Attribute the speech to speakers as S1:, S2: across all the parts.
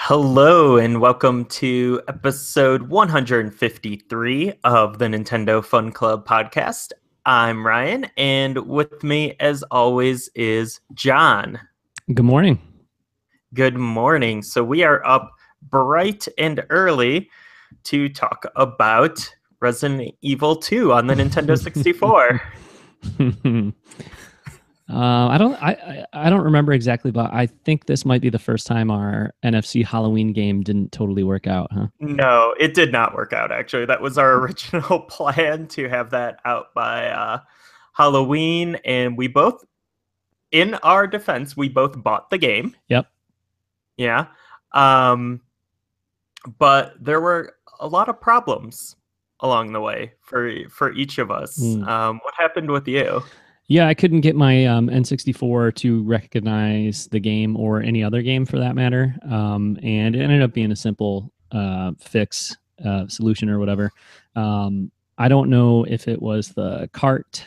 S1: Hello and welcome to episode 153 of the Nintendo Fun Club podcast. I'm Ryan, and with me, as always, is John.
S2: Good morning.
S1: Good morning. So we are up bright and early to talk about Resident Evil 2 on the Nintendo 64.
S2: I don't remember exactly, but I think this might be the first time our NFC Halloween game didn't totally work out, huh?
S1: No, it did not work out, actually. That was our original plan to have that out by Halloween, and we both, in our defense, we both bought the game.
S2: Yep.
S1: Yeah. But there were a lot of problems along the way for each of us. What happened with you?
S2: Yeah, I couldn't get my N64 to recognize the game or any other game for that matter. And it ended up being a simple fix solution or whatever. I don't know if it was the cart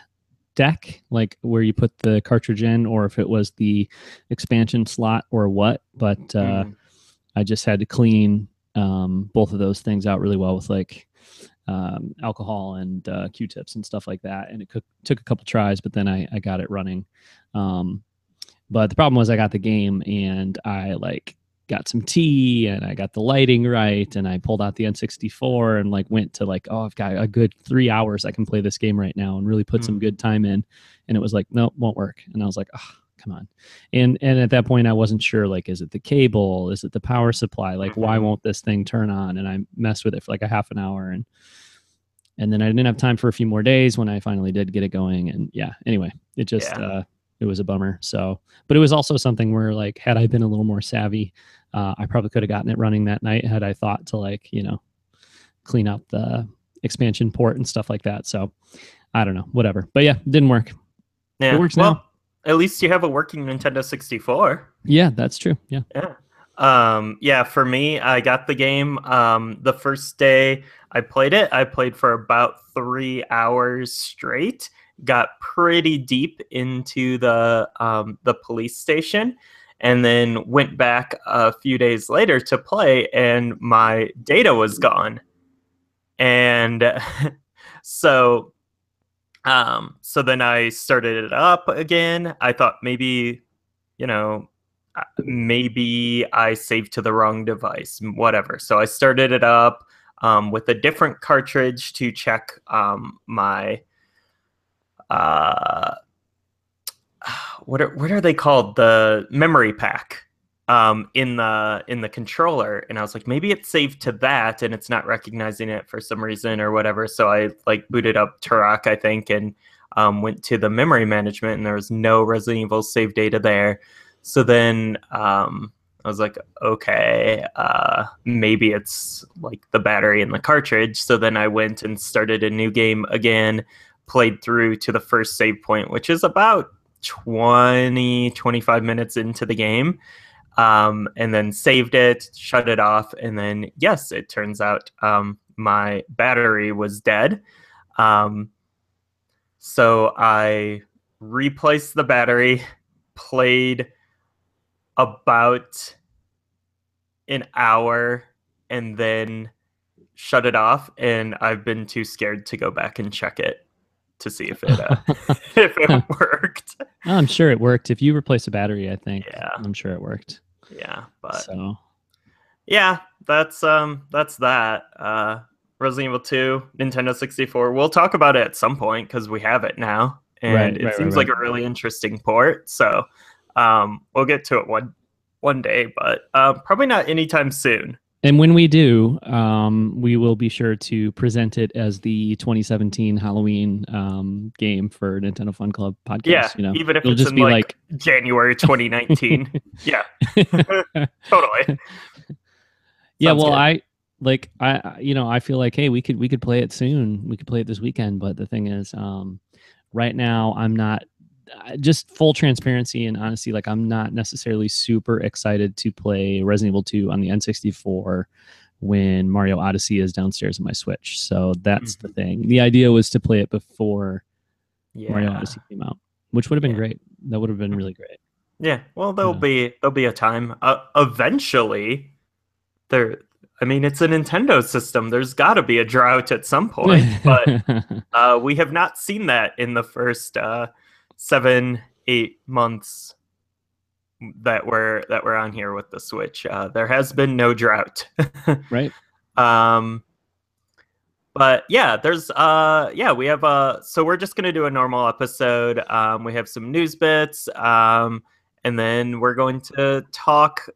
S2: deck, like where you put the cartridge in, or if it was the expansion slot or what, but I just had to clean both of those things out really well with like alcohol and Q-tips and stuff like that, and it took a couple tries, but then I got it running. But the problem was I got the game and I like got some tea and I got the lighting right, and I pulled out the N64 and like went to like, oh, I've got a good 3 hours I can play this game right now and really put some good time in, and it was like, nope, won't work. And I was like, oh, come on. And at that point I wasn't sure, like, is it the cable, is it the power supply, like why won't this thing turn on? And I messed with it for like a half an hour, and then I didn't have time for a few more days when I finally did get it going. And yeah, anyway, it just it was a bummer. So, but it was also something where, like, had I been a little more savvy, I probably could have gotten it running that night had I thought to, like, you know, clean out the expansion port and stuff like that. So I don't know, whatever. But yeah, it didn't work.
S1: Yeah.
S2: It works
S1: well,
S2: now.
S1: At least you have a working Nintendo 64.
S2: Yeah, that's true. Yeah.
S1: Yeah, for me, I got the game the first day I played it. I played for about 3 hours straight, got pretty deep into the police station, and then went back a few days later to play, and my data was gone. And so then I started it up again. I thought maybe, maybe I saved to the wrong device, whatever. So I started it up with a different cartridge to check my what are they called? The memory pack in the controller, and I was like, maybe it's saved to that and it's not recognizing it for some reason or whatever. So I like booted up Turok, I think, and went to the memory management, and there was no Resident Evil save data there. So then I was like, okay, maybe it's like the battery in the cartridge. So then I went and started a new game again, played through to the first save point, which is about 25 minutes into the game, and then saved it, shut it off, and then, yes, it turns out my battery was dead. So I replaced the battery, played about an hour, and then shut it off, and I've been too scared to go back and check it to see if it if it worked.
S2: I'm sure it worked. If you replace a battery, I think, I'm sure it worked.
S1: Yeah, but
S2: so
S1: yeah, that's that. Resident Evil 2, Nintendo 64. We'll talk about it at some point because we have it now, and it seems like a really interesting port. So we'll get to it one day, but probably not anytime soon.
S2: And when we do, we will be sure to present it as the 2017 Halloween game for Nintendo Fun Club podcast.
S1: Yeah, even if it'll it's just in like January 2019. Yeah, totally.
S2: Yeah, well, good. I feel like, hey, we could play it soon. We could play it this weekend. But the thing is, right now I'm not. Just full transparency and honesty, like, I'm not necessarily super excited to play Resident Evil 2 on the N64 when Mario Odyssey is downstairs on my Switch. So that's the thing. The idea was to play it before Mario Odyssey came out, which would have been great. That would have been really great.
S1: Yeah, well, there'll be a time eventually there. I mean, it's a Nintendo system. There's got to be a drought at some point, but we have not seen that in the first 7, 8 months that we're on here with the Switch. There has been no drought.
S2: Right.
S1: um, but yeah, we have so we're just gonna do a normal episode. We have some news bits, and then we're going to talk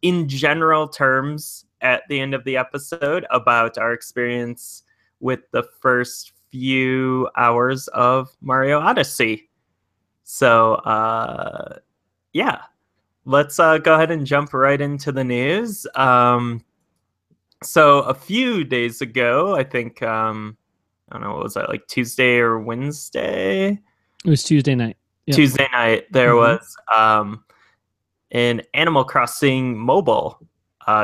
S1: in general terms at the end of the episode about our experience with the first few hours of Mario Odyssey. So yeah, let's go ahead and jump right into the news. So a few days ago, I think, I don't know, what was that, like Tuesday or Wednesday?
S2: It was Tuesday night. Yep.
S1: Tuesday night, there was an Animal Crossing mobile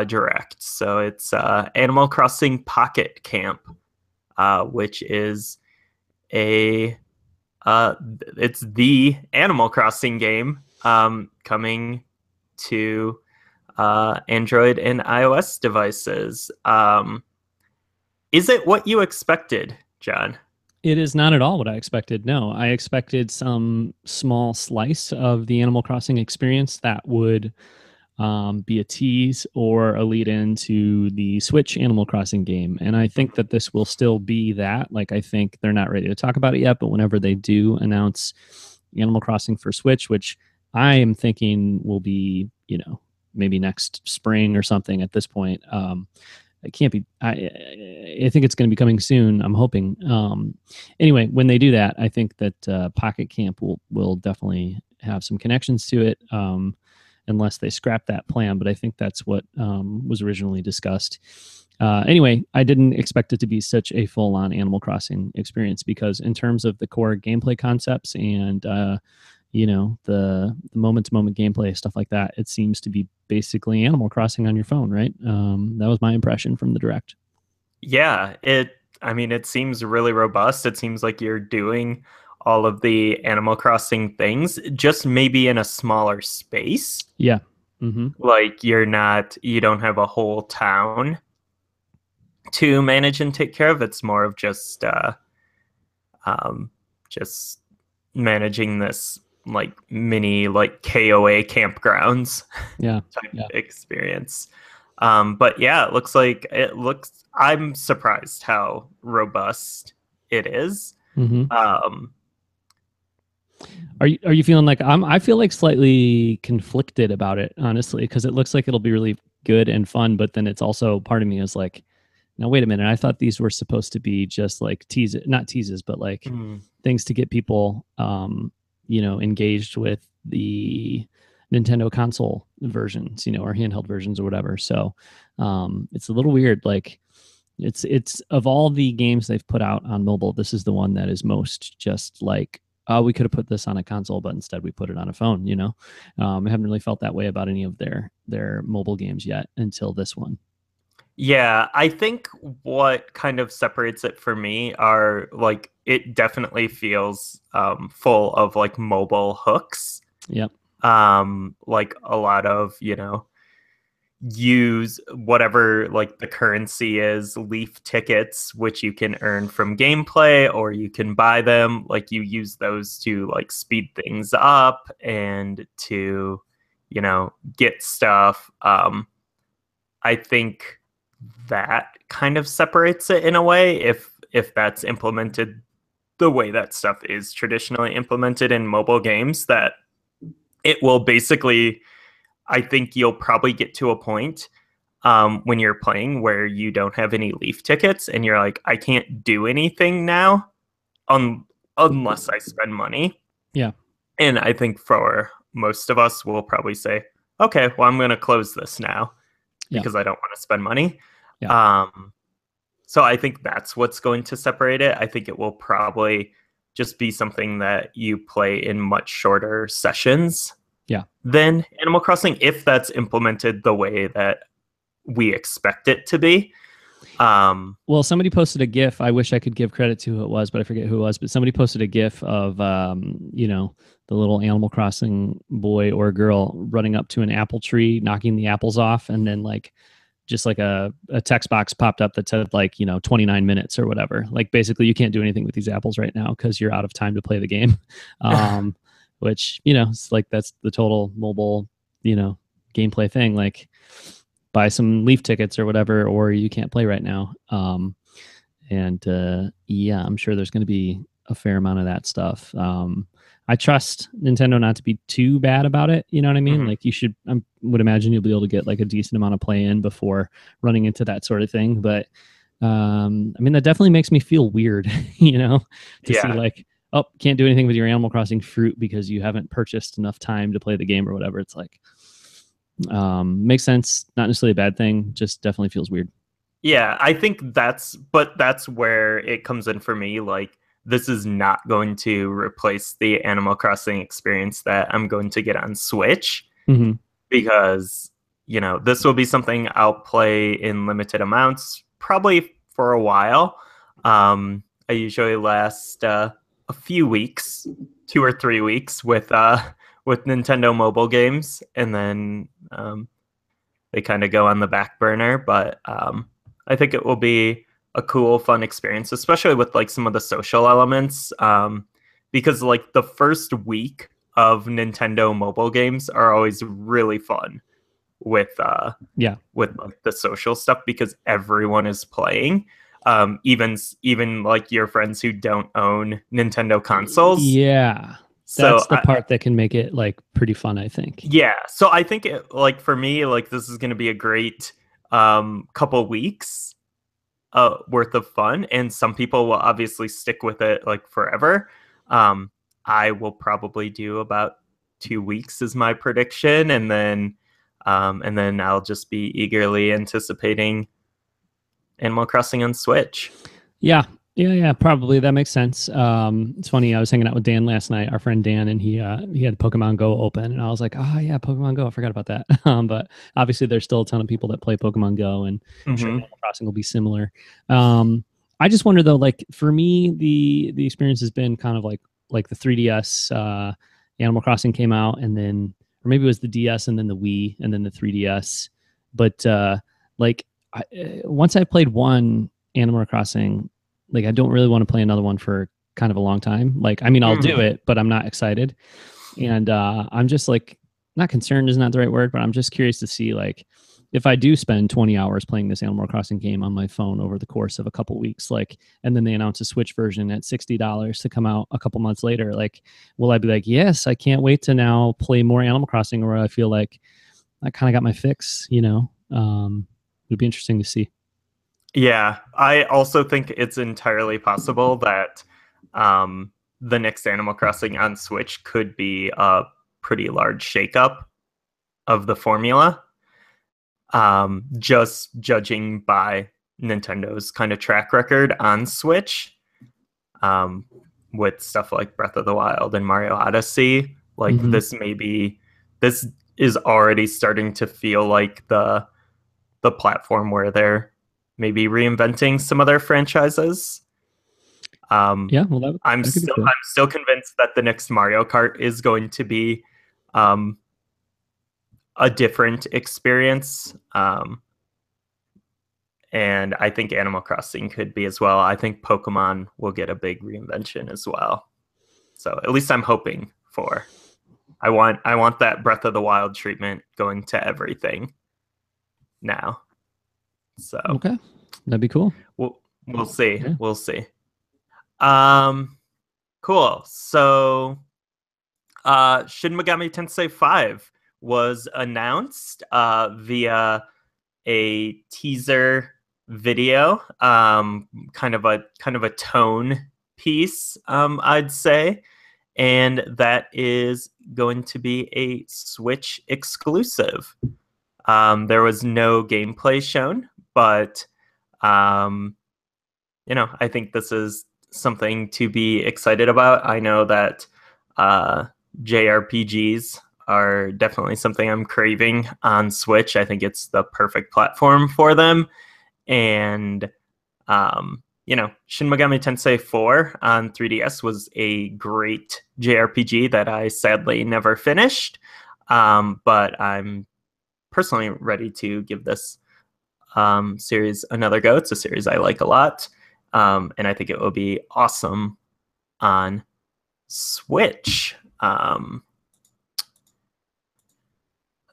S1: direct. So it's Animal Crossing Pocket Camp, which is it's the Animal Crossing game coming to Android and iOS devices. Is it what you expected, John?
S2: It is not at all what I expected. No, I expected some small slice of the Animal Crossing experience that would be a tease or a lead into the Switch Animal Crossing game. And I think that this will still be that. Like, I think they're not ready to talk about it yet, but whenever they do announce Animal Crossing for Switch, which I am thinking will be, maybe next spring or something at this point. It can't be. I think it's going to be coming soon. I'm hoping. Anyway, when they do that, I think that Pocket Camp will definitely have some connections to it, unless they scrap that plan. But I think that's what was originally discussed. Anyway, I didn't expect it to be such a full-on Animal Crossing experience because in terms of the core gameplay concepts and the moment-to-moment gameplay, stuff like that, it seems to be basically Animal Crossing on your phone, right? That was my impression from the direct.
S1: Yeah, it seems really robust. It seems like you're doing all of the Animal Crossing things, just maybe in a smaller space.
S2: Yeah. Mm-hmm.
S1: Like you don't have a whole town to manage and take care of. It's more of just managing this like mini like KOA campgrounds type experience. But yeah, I'm surprised how robust it is.
S2: Mm-hmm. Are you feeling like I feel like slightly conflicted about it, honestly, because it looks like it'll be really good and fun, but then it's also part of me is like, now wait a minute, I thought these were supposed to be just like not teases, but like things to get people engaged with the Nintendo console versions, or handheld versions or whatever. So it's a little weird. Like it's of all the games they've put out on mobile, this is the one that is most just like, oh, we could have put this on a console, but instead we put it on a phone. I haven't really felt that way about any of their mobile games yet until this one.
S1: Yeah, I think what kind of separates it for me are like it definitely feels full of like mobile hooks.
S2: Yep.
S1: Like a lot of, use whatever like the currency is, leaf tickets, which you can earn from gameplay or you can buy them. Like you use those to like speed things up and to, get stuff. I think that kind of separates it in a way if that's implemented the way that stuff is traditionally implemented in mobile games, that it will basically, I think you'll probably get to a point when you're playing where you don't have any leaf tickets and you're like, I can't do anything now unless I spend money.
S2: Yeah.
S1: And I think for most of us, we'll probably say, okay, well, I'm going to close this now because I don't want to spend money. Yeah. So I think that's what's going to separate it. I think it will probably just be something that you play in much shorter sessions than Animal Crossing, if that's implemented the way that we expect it to be.
S2: Well, somebody posted a GIF. I wish I could give credit to who it was, but I forget who it was. But somebody posted a GIF of, the little Animal Crossing boy or girl running up to an apple tree, knocking the apples off, and then like just like a text box popped up that said like, 29 minutes or whatever. Like basically you can't do anything with these apples right now because you're out of time to play the game. Which, it's like that's the total mobile, gameplay thing. Like buy some Leaf tickets or whatever, or you can't play right now. And yeah, I'm sure there's going to be a fair amount of that stuff. I trust Nintendo not to be too bad about it. You know what I mean? Like you should, I would imagine you'll be able to get like a decent amount of play in before running into that sort of thing. But I mean, that definitely makes me feel weird, to see like, oh, can't do anything with your Animal Crossing fruit because you haven't purchased enough time to play the game or whatever. It's like, makes sense. Not necessarily a bad thing. Just definitely feels weird.
S1: Yeah, I think that's where it comes in for me. Like, this is not going to replace the Animal Crossing experience that I'm going to get on Switch because, this will be something I'll play in limited amounts, probably for a while. I usually last a few weeks, 2 or 3 weeks with Nintendo mobile games, and then they kind of go on the back burner. But I think it will be a cool, fun experience, especially with like some of the social elements. Because like the first week of Nintendo mobile games are always really fun with like, the social stuff because everyone is playing. Even like your friends who don't own Nintendo consoles.
S2: Yeah. That's the part that can make it like pretty fun, I think.
S1: Yeah. So I think like for me, like this is going to be a great couple weeks worth of fun, and some people will obviously stick with it like forever. I will probably do about 2 weeks is my prediction, and then I'll just be eagerly anticipating Animal Crossing on Switch.
S2: Yeah, probably that makes sense. It's funny. I was hanging out with Dan last night, our friend Dan, and he had Pokemon Go open, and I was like, oh yeah, Pokemon Go. I forgot about that. But obviously, there's still a ton of people that play Pokemon Go, and I'm sure Animal Crossing will be similar. I just wonder though, like for me, the experience has been kind of like the 3DS. Animal Crossing came out, and then, or maybe it was the DS, and then the Wii, and then the 3DS. But once I played one Animal Crossing, like I don't really want to play another one for kind of a long time. Like, I mean, I'll do it, but I'm not excited. And I'm just like, not concerned is not the right word, but I'm just curious to see like if I do spend 20 hours playing this Animal Crossing game on my phone over the course of a couple weeks, like, and then they announce a Switch version at $60 to come out a couple months later, like, will I be like, yes, I can't wait to now play more Animal Crossing, or I feel like I kind of got my fix, it'd be interesting to see.
S1: Yeah, I also think it's entirely possible that the next Animal Crossing on Switch could be a pretty large shakeup of the formula. Just judging by Nintendo's kind of track record on Switch, with stuff like Breath of the Wild and Mario Odyssey, like this is already starting to feel like the platform where they're maybe reinventing some of their franchises.
S2: Yeah, well,
S1: I'm still convinced that the next Mario Kart is going to be a different experience. And I think Animal Crossing could be as well. I think Pokemon will get a big reinvention as well. So at least I'm hoping for. I want that Breath of the Wild treatment going to everything now. So
S2: okay, that'd be cool.
S1: We'll see. Yeah. We'll see. Cool. So, Shin Megami Tensei 5 was announced via a teaser video, kind of a tone piece, I'd say, and that is going to be a Switch exclusive. There was no gameplay shown, but I think this is something to be excited about. I know that JRPGs are definitely something I'm craving on Switch. I think it's the perfect platform for them. And Shin Megami Tensei 4 on 3DS was a great JRPG that I sadly never finished. But I'm personally ready to give this series another go. It's a series I like a lot, and I think it will be awesome on Switch.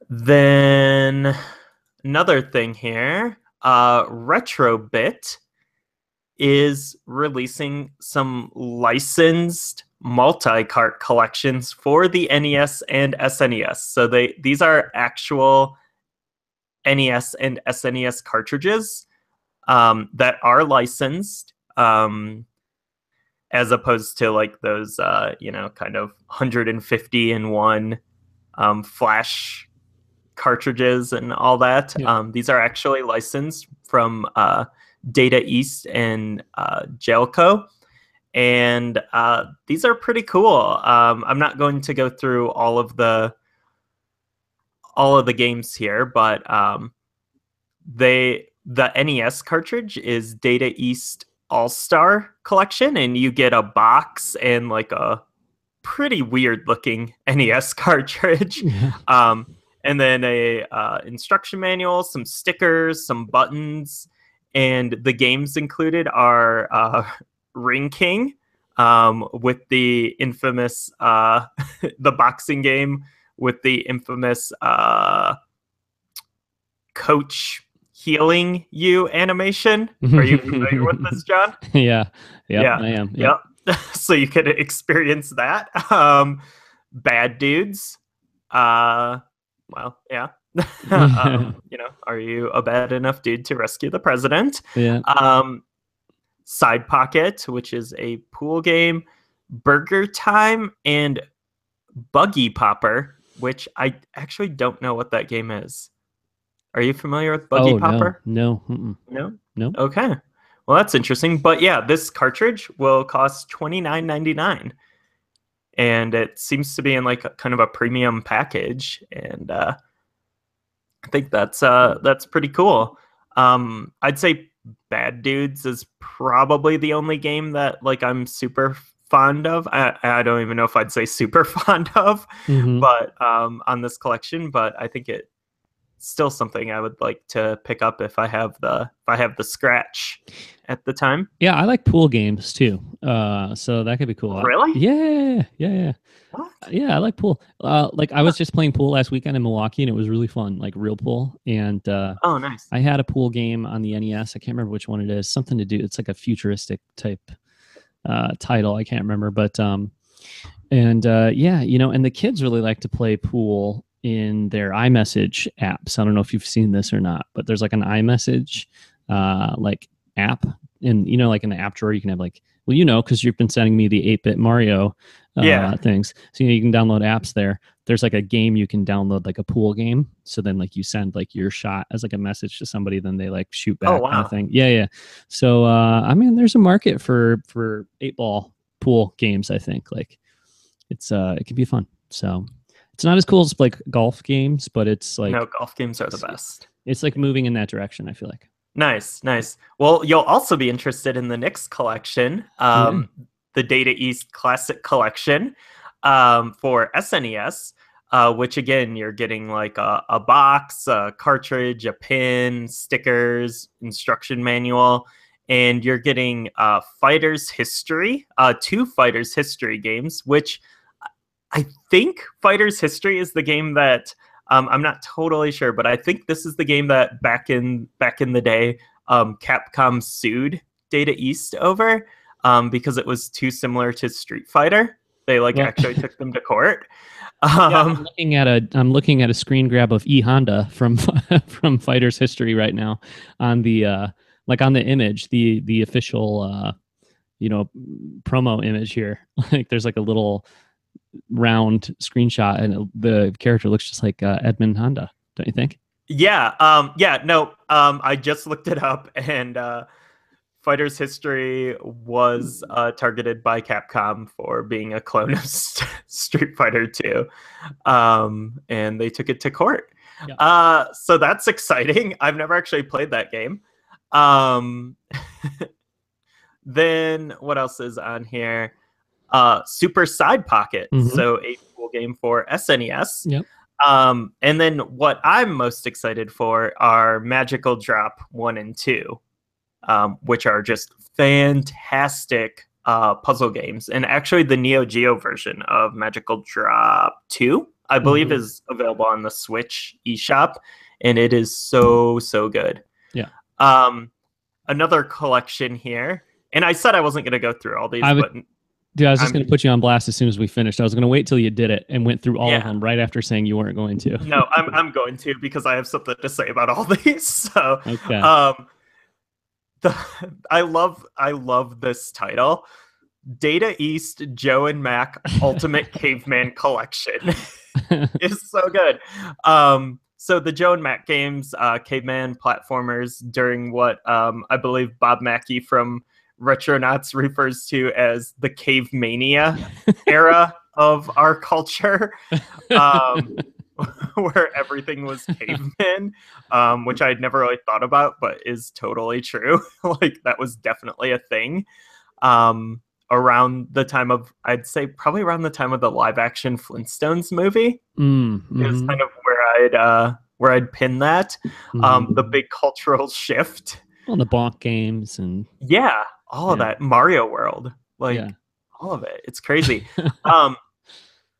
S1: Then another thing here, Retrobit is releasing some licensed multi-cart collections for the NES and SNES. So these are actual NES and SNES cartridges that are licensed, as opposed to like those, kind of 150 in one flash cartridges and all that.
S2: Yeah.
S1: These are actually licensed from Data East and Jelco, and these are pretty cool. I'm not going to go through all of the games here, but the NES cartridge is Data East All Star Collection, and you get a box and like a pretty weird looking NES cartridge.
S2: Yeah.
S1: And then a instruction manual, some stickers, some buttons, and the games included are Ring King, with the infamous the boxing game with the infamous coach healing you animation. Are you familiar with this, John?
S2: Yeah. Yep,
S1: Yeah.
S2: I am. Yep.
S1: So you could experience that. Bad Dudes. Well, yeah. Are you a bad enough dude to rescue the president?
S2: Yeah.
S1: Side Pocket, which is a pool game. Burger Time and Buggy Popper, which I actually don't know what that game is. Are you familiar with Buggy
S2: Oh,
S1: Popper?
S2: no. Mm-mm.
S1: No?
S2: No.
S1: Okay. Well, that's interesting. But yeah, this cartridge will cost $29.99. And it seems to be in like kind of a premium package. And I think that's pretty cool. I'd say Bad Dudes is probably the only game that like I'm super fond of. I don't even know if I'd say super fond of,
S2: Mm-hmm.
S1: but on this collection. But I think it's still something I would like to pick up if I have the scratch at the time.
S2: Yeah, I like pool games too. So that could be cool.
S1: Really?
S2: Yeah.
S1: What?
S2: Yeah, I like pool. Like I was just playing pool last weekend in Milwaukee, and it was really fun, like real pool. And
S1: Oh, nice.
S2: I had a pool game on the NES. I can't remember which one it is. Something to do. It's like a futuristic type title. I can't remember, but and yeah, and the kids really like to play pool in their iMessage apps. I don't know if you've seen this or not, but there's like an iMessage like app, and like in the app drawer you can have like, well, because you've been sending me the 8-bit Mario things, so you can download apps there. There's like a game you can download, like a pool game, so then like you send like your shot as like a message to somebody, then they like shoot back.
S1: Oh, wow.
S2: Kind of thing. Yeah. So I mean, there's a market for 8-ball pool games. I think like it can be fun. So it's not as cool as like golf games, but it's like,
S1: no, golf games are the best.
S2: It's like moving in that direction, I feel like.
S1: Nice. Well, you'll also be interested in the next collection, the Data East Classic Collection, for SNES, which again, you're getting like a box, a cartridge, a pin, stickers, instruction manual, and you're getting Fighters History, 2 Fighters History games, which I think Fighters History is the game that I'm not totally sure, but I think this is the game that back in the day, Capcom sued Data East over, because it was too similar to Street Fighter. They actually took them to court.
S2: I'm looking at a screen grab of E Honda from from Fighters History right now on the on the image, the official promo image here. Like there's like a little round screenshot, and the character looks just like Edmund Honda, don't you think?
S1: Yeah. No. I just looked it up, and Fighters History was targeted by Capcom for being a clone of Street Fighter 2, and they took it to court. Yeah. So that's exciting. I've never actually played that game. Then what else is on here? Super Side Pocket. Mm-hmm. So a cool game for SNES.
S2: Yep.
S1: And then what I'm most excited for are Magical Drop 1 and 2, which are just fantastic puzzle games. And actually, the Neo Geo version of Magical Drop 2, I believe,
S2: Mhm.
S1: is available on the Switch eShop, and it is so, so good.
S2: Yeah.
S1: Um, Another collection here, and I said I wasn't going to go through all these,
S2: I would,
S1: but
S2: dude, I was just
S1: I'm,
S2: going to put you on blast as soon as we finished. I was going to wait till you did it and went through all of
S1: yeah.
S2: them right after saying you weren't going to.
S1: No, I'm going to because I have something to say about all these. So,
S2: Okay.
S1: um, the I love this title. Data East Joe and Mac Ultimate Caveman Collection is so good. So the Joe and Mac games, caveman platformers during what I believe Bob Mackey from Retronauts refers to as the Cave Mania era of our culture. Um, where everything was cavemen, which I'd never really thought about, but is totally true. Like that was definitely a thing. Um, Around the time of, I'd say probably around the time of the live action Flintstones movie is
S2: Mm-hmm.
S1: kind of where I'd pin that. The
S2: Mm-hmm.
S1: big cultural shift.
S2: On the bonk games and
S1: Yeah, all of
S2: yeah,
S1: that. Mario World,
S2: yeah.
S1: like all of it. It's crazy. Um,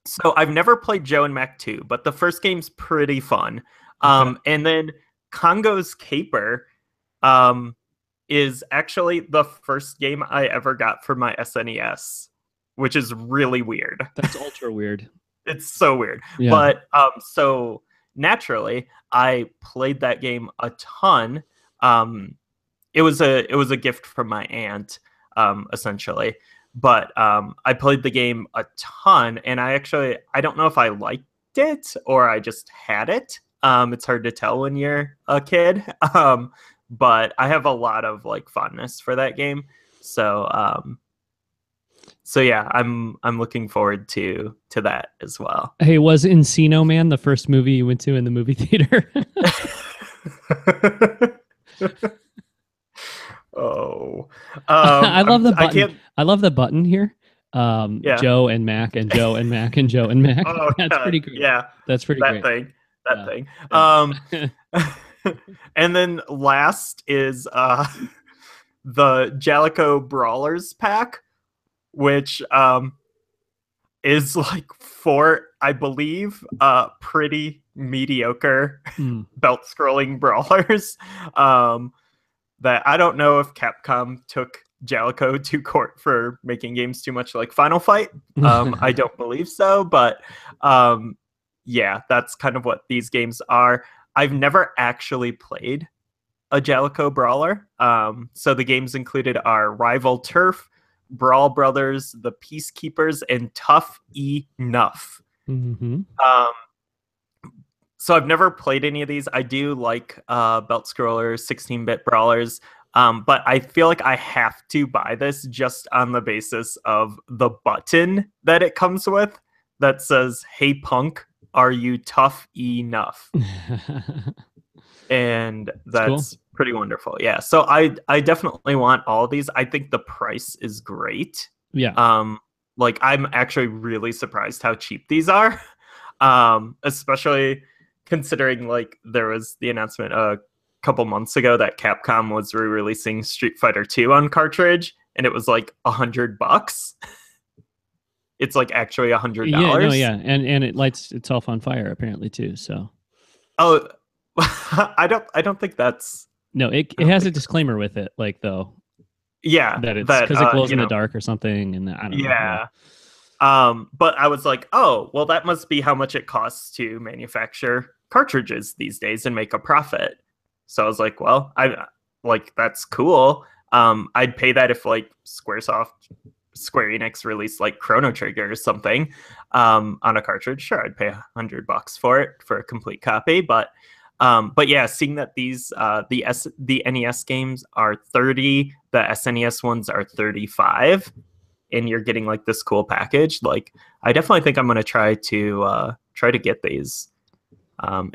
S1: So I've never played Joe and Mac 2, but the first game's pretty fun.
S2: Okay.
S1: And then Congo's Caper um, is actually the first game I ever got for my SNES, which is really weird.
S2: That's ultra weird.
S1: It's so weird.
S2: Yeah.
S1: But so naturally, I played that game a ton. Um, it was a gift from my aunt, essentially. But I played the game a ton, and I don't know if I liked it or I just had it. It's hard to tell when you're a kid. But I have a lot of like fondness for that game. So so yeah, I'm looking forward to that as well.
S2: Hey, was Encino Man the first movie you went to in the movie theater?
S1: Oh,
S2: I love the
S1: I
S2: button.
S1: can't.
S2: I love the button here.
S1: Yeah.
S2: Joe and Mac and Joe and Mac and Joe and Mac.
S1: Oh
S2: That's
S1: God.
S2: pretty great.
S1: Yeah.
S2: That's pretty
S1: That
S2: great.
S1: thing. That
S2: Yeah.
S1: thing.
S2: Yeah.
S1: And then last is the Jalico Brawlers pack, which is like four, I believe, pretty mediocre
S2: Mm.
S1: belt scrolling brawlers. Um, that I don't know if Capcom took Jalico to court for making games too much like Final Fight. I don't believe so, but yeah, that's kind of what these games are. I've never actually played a Jalico brawler. So the games included are Rival Turf, Brawl Brothers, The Peacekeepers, and Tough Enough.
S2: Mm-hmm.
S1: Um, so I've never played any of these. I do like belt scrollers, 16-bit brawlers, but I feel like I have to buy this just on the basis of the button that it comes with that says, "Hey punk, are you tough enough?" And
S2: It's cool.
S1: that's pretty wonderful. Yeah. So I definitely want all of these. I think the price is great.
S2: Yeah.
S1: Like I'm actually really surprised how cheap these are. Especially considering like there was the announcement a couple months ago that Capcom was re-releasing Street Fighter 2 on cartridge and it was like $100. It's like actually $100.
S2: Yeah. No. Yeah. And it lights itself on fire apparently too. So
S1: Oh, I don't think that's
S2: no, it
S1: I don't
S2: has a
S1: think
S2: disclaimer with it, like though
S1: yeah,
S2: that it's
S1: that
S2: because it glows
S1: you
S2: in the
S1: know,
S2: dark or something, and I don't know. Yeah.
S1: yeah. But I was like, oh, well, that must be how much it costs to manufacture cartridges these days and make a profit. So I was like, well, I like that's cool. I'd pay that if like Square Enix released like Chrono Trigger or something on a cartridge. Sure, I'd pay $100 for it for a complete copy. But yeah, seeing that these the NES games are 30, the SNES ones are 35, and you're getting like this cool package, like I definitely think I'm gonna try to get these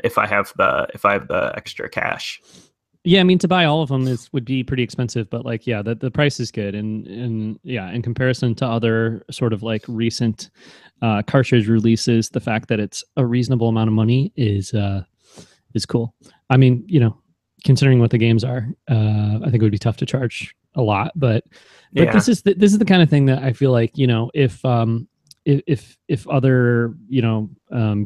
S1: if I have the extra cash.
S2: Yeah, I mean to buy all of them would be pretty expensive, but like yeah, the price is good, and yeah, in comparison to other sort of like recent cartridge releases, the fact that it's a reasonable amount of money is cool. I mean, considering what the games are, I think it would be tough to charge a lot, but
S1: Yeah.
S2: this is the kind of thing that I feel like if other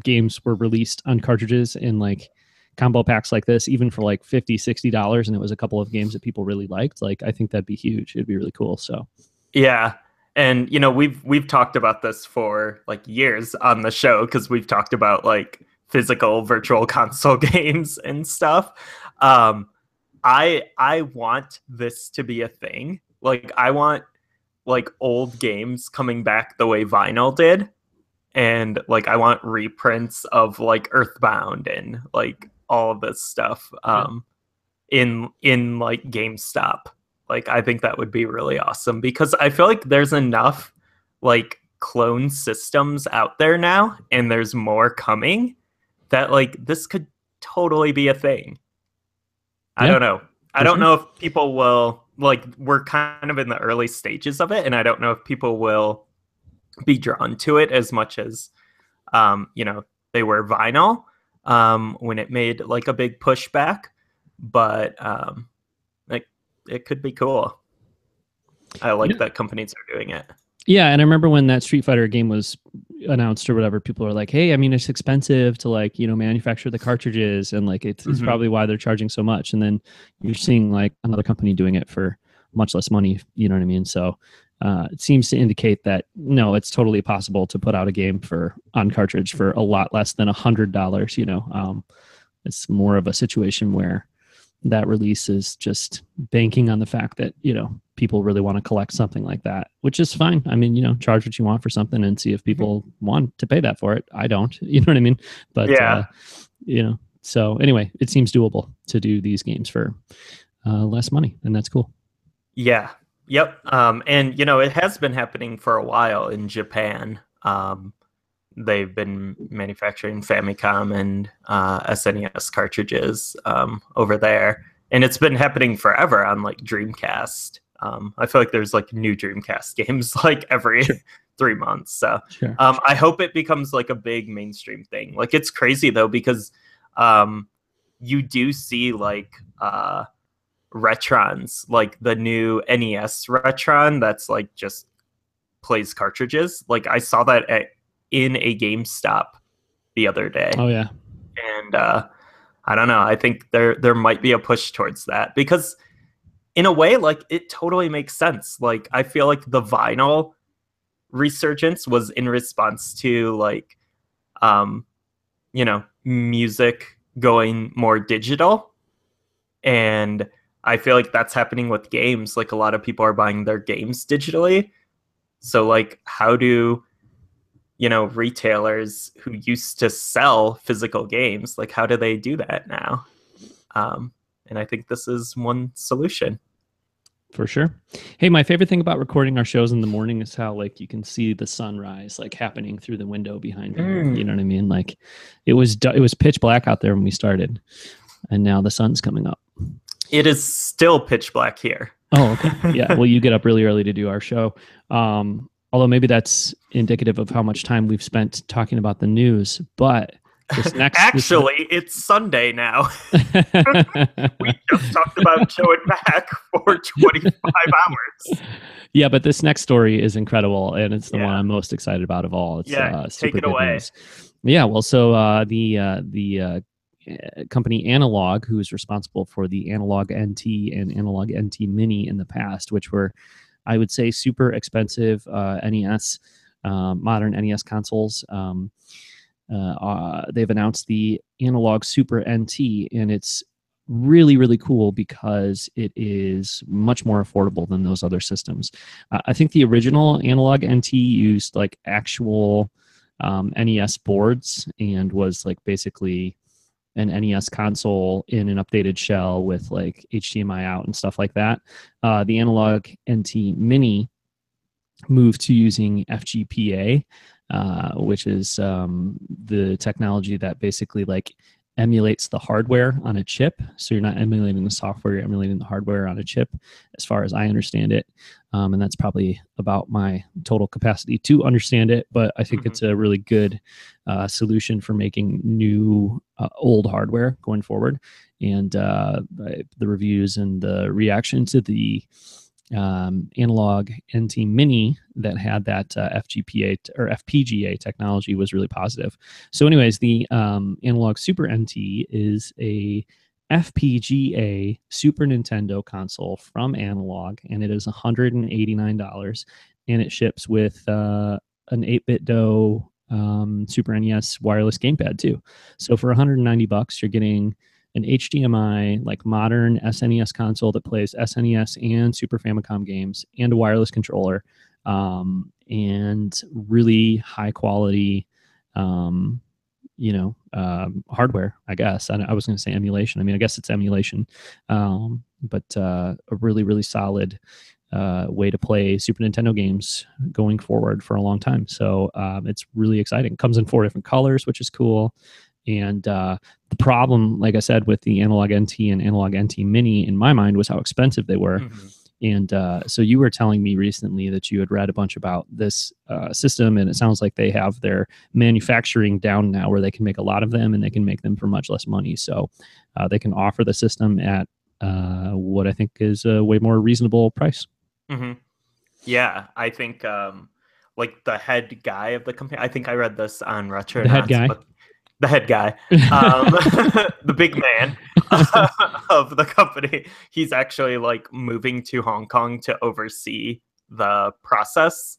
S2: games were released on cartridges in like combo packs like this, even for like $50-$60, and it was a couple of games that people really liked, like I think that'd be huge. It'd be really cool. So
S1: Yeah. And we've talked about this for like years on the show because we've talked about like physical virtual console games and stuff. Um I want this to be a thing. Like I want like old games coming back the way vinyl did, and like I want reprints of like Earthbound and like all of this stuff
S2: yeah,
S1: in like GameStop. Like I think that would be really awesome because I feel like there's enough like clone systems out there now and there's more coming that like this could totally be a thing. I
S2: yeah,
S1: don't know. I
S2: for
S1: don't
S2: sure.
S1: know if people will like we're kind of in the early stages of it and I don't know if people will be drawn to it as much as they were vinyl when it made like a big pushback, but like it could be cool. I like
S2: Yeah.
S1: that companies are doing it.
S2: Yeah, and I remember when that Street Fighter game was announced or whatever, people were like, "Hey, I mean, it's expensive to like manufacture the cartridges, and like it's
S1: Mm-hmm.
S2: probably why they're charging so much." And then you're seeing like another company doing it for much less money. You know what I mean? So it seems to indicate that no, it's totally possible to put out a game for on cartridge for a lot less than $100. It's more of a situation where that release is just banking on the fact that people really want to collect something like that, which is fine. I mean, charge what you want for something and see if people want to pay that for it. I don't. You know what I mean? But
S1: Yeah.
S2: so anyway, it seems doable to do these games for less money, and that's cool.
S1: Yeah. Yep. And it has been happening for a while in Japan. They've been manufacturing Famicom and SNES cartridges over there, and it's been happening forever on like Dreamcast. I feel like there's like new Dreamcast games like every
S2: Sure.
S1: 3 months. So
S2: Sure.
S1: I hope it becomes like a big mainstream thing. Like it's crazy though because um, you do see like Retrons, like the new NES Retron that's like just plays cartridges. Like I saw that in a GameStop the other day,
S2: Oh yeah.
S1: and I don't know. I think there might be a push towards that because in a way, like it totally makes sense. Like I feel like the vinyl resurgence was in response to like music going more digital, and I feel like that's happening with games. Like a lot of people are buying their games digitally. So like how do retailers who used to sell physical games, like how do they do that now? And I think this is one solution.
S2: For sure. Hey, my favorite thing about recording our shows in the morning is how like you can see the sunrise like happening through the window behind me here. You know what I mean? Like it was pitch black out there when we started, and now the sun's coming up.
S1: It is still pitch black here.
S2: Oh, okay. Yeah. Well, you get up really early to do our show. Although maybe that's indicative of how much time we've spent talking about the news. But
S1: Actually, it's Sunday now. We just talked about showing back for 25 hours.
S2: Yeah, but this next story is incredible, and it's the one
S1: Yeah.
S2: I'm most excited about of all. It's
S1: Take
S2: super
S1: it
S2: good
S1: away.
S2: news. Yeah, well, so the company Analog, who is responsible for the Analog NT and Analog NT Mini in the past, which were, I would say, super expensive NES, modern NES consoles. They've announced the Analog Super NT, and it's really, really cool because it is much more affordable than those other systems. I think the original Analog NT used like actual NES boards and was like basically an NES console in an updated shell with like HDMI out and stuff like that. The Analog NT Mini moved to using FGPA, which is the technology that basically like emulates the hardware on a chip. So you're not emulating the software, you're emulating the hardware on a chip, as far as I understand it. And that's probably about my total capacity to understand it. But I think it's a really good solution for making new old hardware going forward. And the reviews and the reaction to the analog NT Mini that had that FGPA or FPGA technology was really positive. So, anyways, the analog Super NT is a FPGA Super Nintendo console from Analog, and it is $189, and it ships with an 8BitDo Super NES wireless gamepad too. So for $190, you're getting an HDMI, like modern SNES console that plays SNES and Super Famicom games, and a wireless controller, and really high quality, hardware, I guess. I was going to say emulation. I mean, I guess it's emulation, but a really, really solid way to play Super Nintendo games going forward for a long time. So it's really exciting. It comes in 4 different colors, which is cool. And the problem, like I said, with the Analog NT and Analog NT Mini, in my mind, was how expensive they were. And so you were telling me recently that you had read a bunch about this system, and it sounds like they have their manufacturing down now, where they can make a lot of them, and they can make them for much less money. So they can offer the system at what I think is a way more reasonable price.
S1: Yeah, I think like the head guy of the company, I think I read this on Retro.
S2: The head guy?
S1: The head guy, the big man of the company, he's actually like moving to Hong Kong to oversee the process.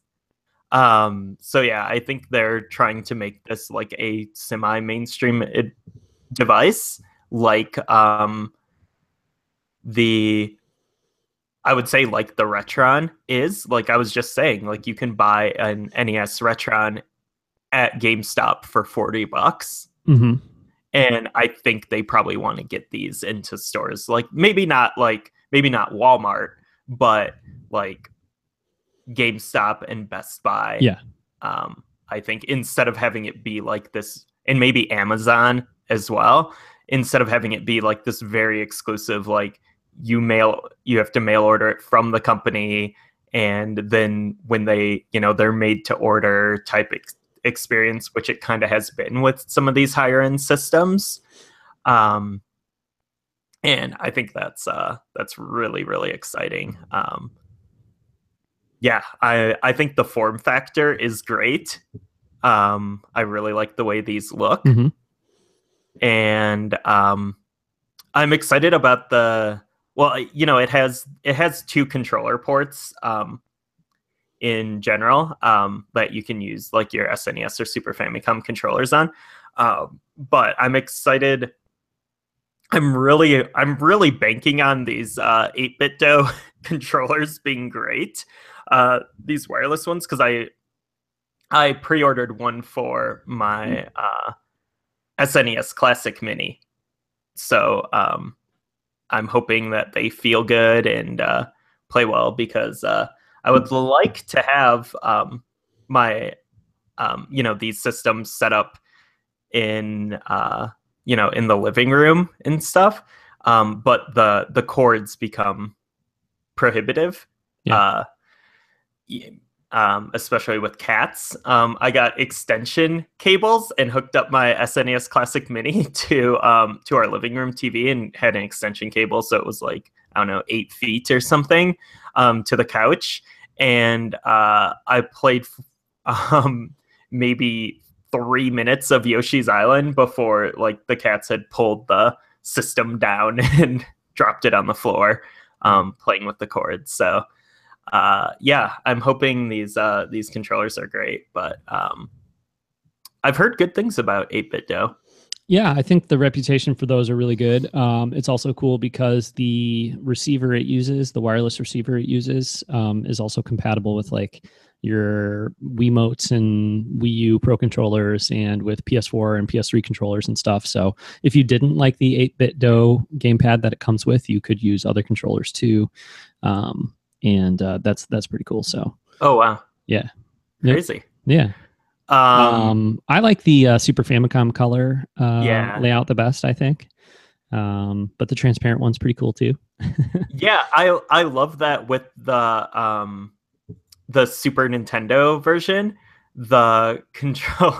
S1: So yeah, I think they're trying to make this like a semi-mainstream device, like I would say like the Retron is. Like I was just saying, like you can buy an NES Retron at GameStop for $40. And I think they probably want to get these into stores, like maybe not Walmart, but like GameStop and Best Buy.
S2: Yeah.
S1: I think instead of having it be like this, and maybe Amazon as well, instead of having it be like this very exclusive, like you have to mail order it from the company, and then when they're made to order type experience, which it kind of has been with some of these higher end systems. And I think that's really, really exciting. Yeah, I think the form factor is great. I really like the way these look. And I'm excited about it has 2 controller ports in general that you can use like your SNES or Super Famicom controllers on. But I'm excited. I'm really banking on these 8BitDo controllers being great. These wireless ones, because I pre-ordered one for my SNES Classic Mini. So I'm hoping that they feel good and play well, because I would like to have my these systems set up in in the living room and stuff, but the cords become prohibitive.
S2: Yeah.
S1: Especially with cats. I got extension cables and hooked up my SNES Classic Mini to our living room TV, and had an extension cable, so it was like, I don't know, 8 feet or something to the couch. And I played maybe 3 minutes of Yoshi's Island before like the cats had pulled the system down and dropped it on the floor, playing with the cords. So yeah, I'm hoping these controllers are great, but I've heard good things about 8BitDo.
S2: Yeah, I think the reputation for those are really good. It's also cool because the receiver it uses, the wireless receiver it uses, is also compatible with like your Wiimotes and Wii U Pro controllers, and with PS4 and PS3 controllers and stuff. So if you didn't like the 8BitDo gamepad that it comes with, you could use other controllers too. And that's pretty cool. So
S1: oh wow,
S2: yeah,
S1: crazy.
S2: Yeah. I like the Super Famicom color
S1: Yeah.
S2: layout the best, I think. But the transparent one's pretty cool too.
S1: Yeah, I love that with the Super Nintendo version. The control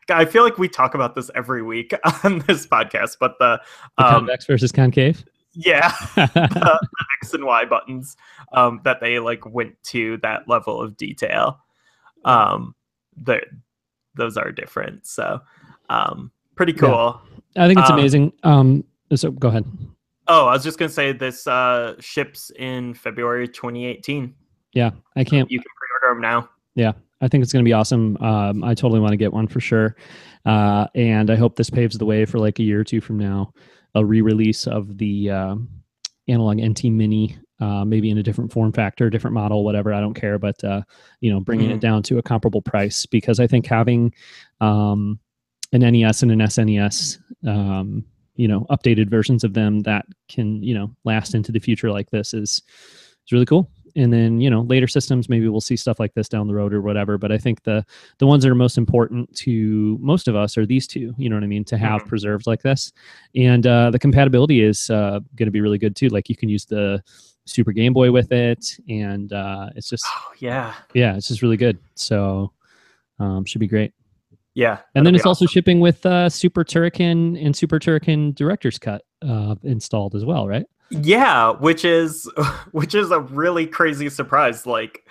S1: I feel like we talk about this every week on this podcast, but
S2: The
S1: um
S2: convex versus concave.
S1: yeah, the X and Y buttons, that they like went to that level of detail. Um the those are different. So pretty
S2: Yeah,
S1: cool.
S2: I think it's
S1: Um
S2: amazing. So go ahead.
S1: oh, I was just gonna say this ships in February 2018.
S2: Yeah, I
S1: So
S2: can't.
S1: you can pre-order them now.
S2: Yeah, I think it's going to be awesome. I totally want to get one for sure. And I hope this paves the way for like a year or two from now, a re-release of the analog NT Mini, maybe in a different form factor, different model, whatever. I don't care, but bringing it down to a comparable price, because I think having an NES and an SNES, updated versions of them that can last into the future like this is really cool. And then later systems, maybe we'll see stuff like this down the road or whatever. But I think the ones that are most important to most of us are these two, you know what I mean, to have preserved like this. And the compatibility is going to be really good too. Like you can use the Super Game Boy with it, and it's just
S1: Yeah,
S2: it's just really good. So should be great.
S1: yeah.
S2: And then it's also
S1: awesome.
S2: shipping with Super Turrican and Super Turrican Director's Cut installed as well, right?
S1: Yeah, which is a really crazy surprise. Like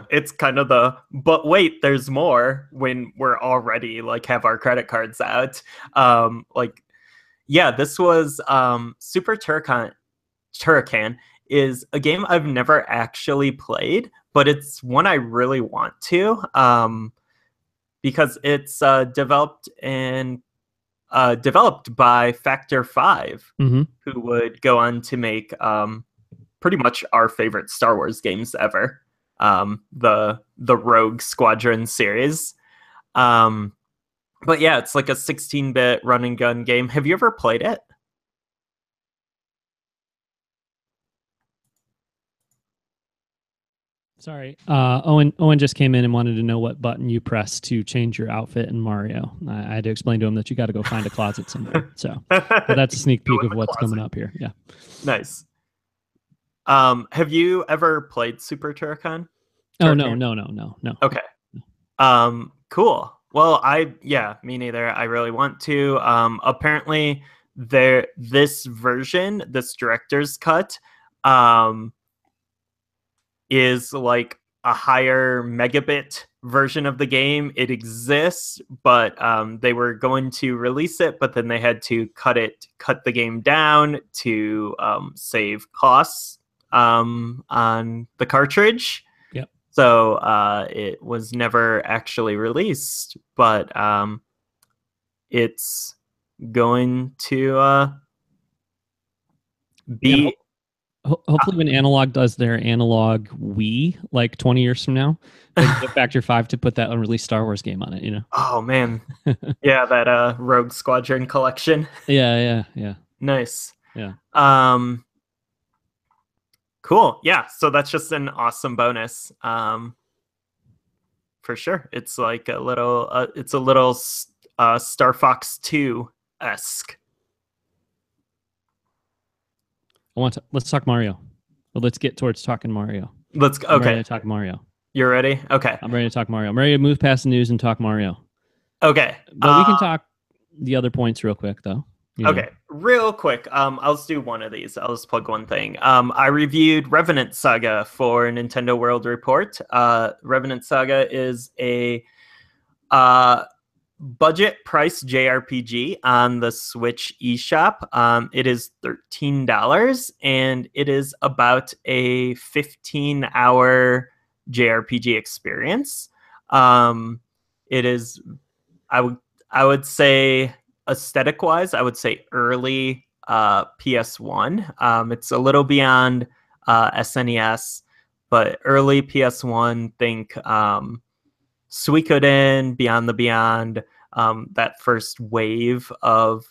S1: it's kind of but wait, there's more when we're already like have our credit cards out. Like yeah, this was Super Turrican is a game I've never actually played, but it's one I really want to, because it's developed by Factor 5,
S2: Mm-hmm.
S1: who would go on to make pretty much our favorite Star Wars games ever, the Rogue Squadron series. Um, but yeah, it's like a 16-bit run and gun game. Have you ever played it?
S2: Sorry. Owen just came in and wanted to know what button you press to change your outfit in Mario. I had to explain to him that you got to go find a closet somewhere. So, but that's a sneak peek of what's coming up here. Yeah.
S1: Nice. Have you ever played Super Turrican?
S2: Oh no.
S1: Okay. Cool. Well, me neither. I really want to. Apparently this version, this director's cut, is like a higher megabit version of the game. It exists, but they were going to release it, but then they had to cut the game down to save costs on the cartridge.
S2: Yep.
S1: So it was never actually released, but it's going to be.
S2: Hopefully, when Analog does their Analog Wii, like 20 years from now, they get Factor 5 to put that unreleased Star Wars game on it.
S1: Oh man, yeah, that Rogue Squadron collection.
S2: Yeah.
S1: Nice.
S2: Yeah.
S1: Cool. Yeah. So that's just an awesome bonus. For sure. It's like a little Star Fox 2-esque.
S2: Let's talk Mario. But let's get towards talking Mario.
S1: Okay.
S2: I'm ready to talk Mario.
S1: You're ready? Okay.
S2: I'm ready to talk Mario. I'm ready to move past the news and talk Mario.
S1: Okay.
S2: But we can talk the other points real quick, though.
S1: Okay, real quick. I'll just do one of these. I'll just plug one thing. I reviewed Revenant Saga for Nintendo World Report. Revenant Saga is a budget price JRPG on the Switch eShop. It is $13, and it is about a 15-hour JRPG experience. It is, I would say, aesthetic wise, I would say early PS1. It's a little beyond SNES, but early PS1. Think Suikoden, Beyond the Beyond, that first wave of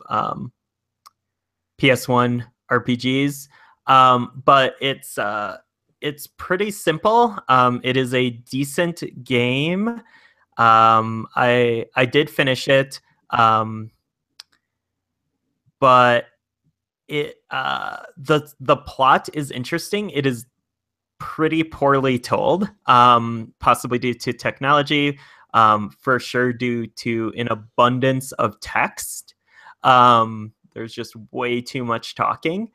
S1: PS1 RPGs. But it's pretty simple. It is a decent game. I did finish it, but the plot is interesting. It is pretty poorly told, possibly due to technology, for sure due to an abundance of text. There's just way too much talking